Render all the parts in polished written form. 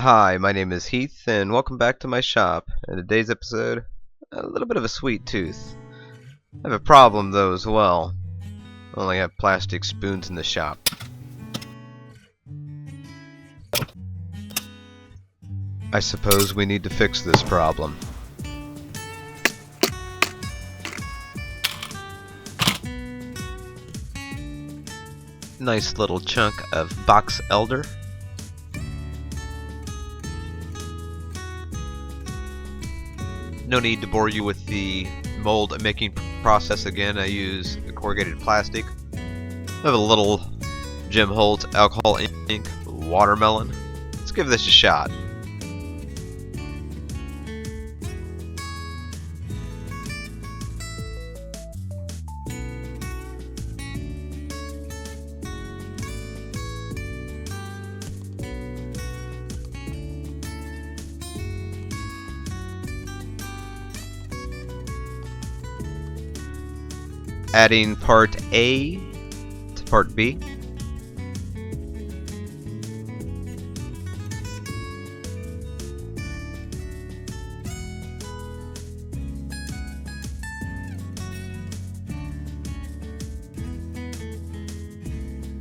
Hi, my name is Heath, and welcome back to my shop. In today's episode, a little bit of a sweet tooth. I have a problem though as well. I only have plastic spoons in the shop. I suppose we need to fix this problem. Nice little chunk of box elder. No need to bore you with the mold making process again. I use corrugated plastic. I have a little Jim Holtz alcohol ink watermelon. Let's give this a shot. Adding part A to part B.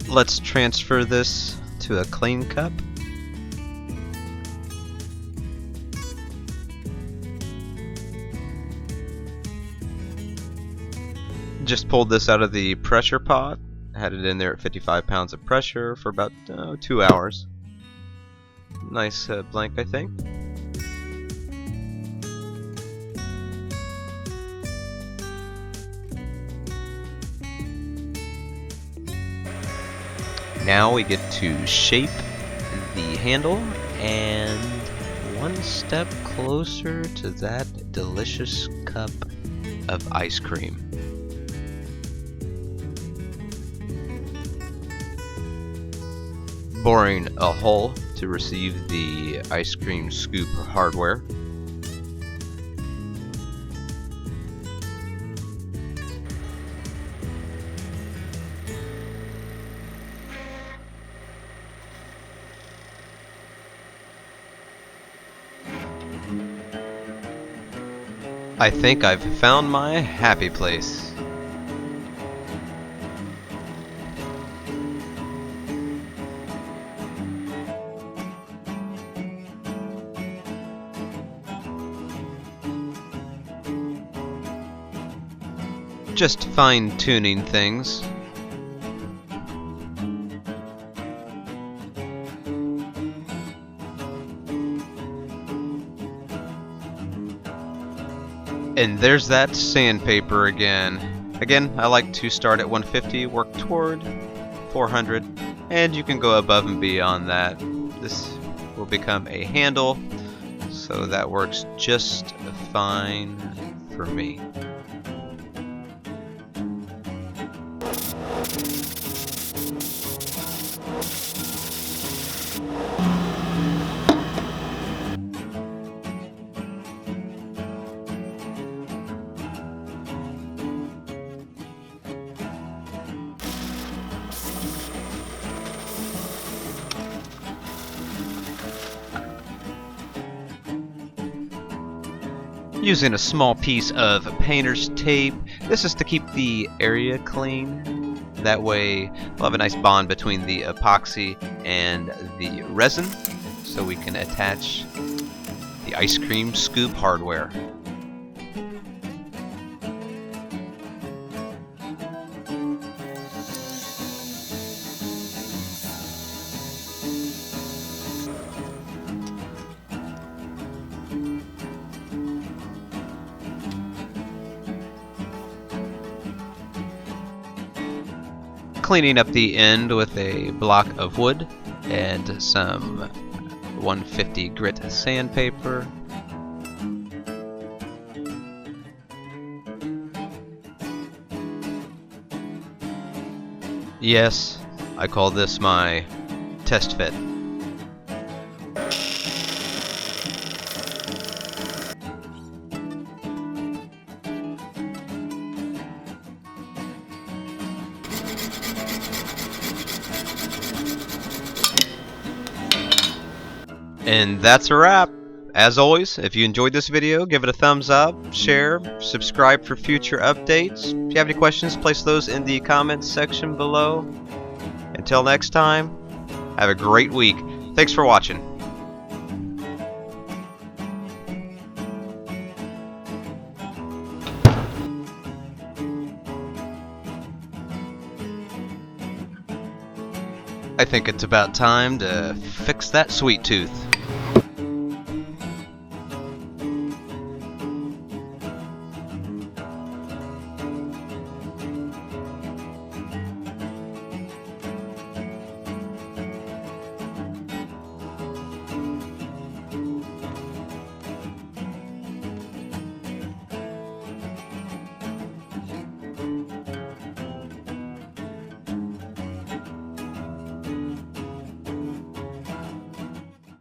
Let's transfer this to a clean cup. Just pulled this out of the pressure pot, had it in there at 55 pounds of pressure for about 2 hours. Nice blank, I think. Now we get to shape the handle, and one step closer to that delicious cup of ice cream. Boring a hole to receive the ice cream scoop hardware. I think I've found my happy place. Just fine-tuning things. And there's that sandpaper again. Again, I like to start at 150, work toward 400, and you can go above and beyond that. This will become a handle, so that works just fine for me. Using a small piece of painter's tape. This is to keep the area clean. That way we'll have a nice bond between the epoxy and the resin, so we can attach the ice cream scoop hardware. Cleaning up the end with a block of wood and some 150 grit sandpaper. Yes, I call this my test fit. And that's a wrap. As always, if you enjoyed this video, give it a thumbs up, share, subscribe for future updates. If you have any questions, place those in the comments section below. Until next time, have a great week. Thanks for watching. I think it's about time to fix that sweet tooth.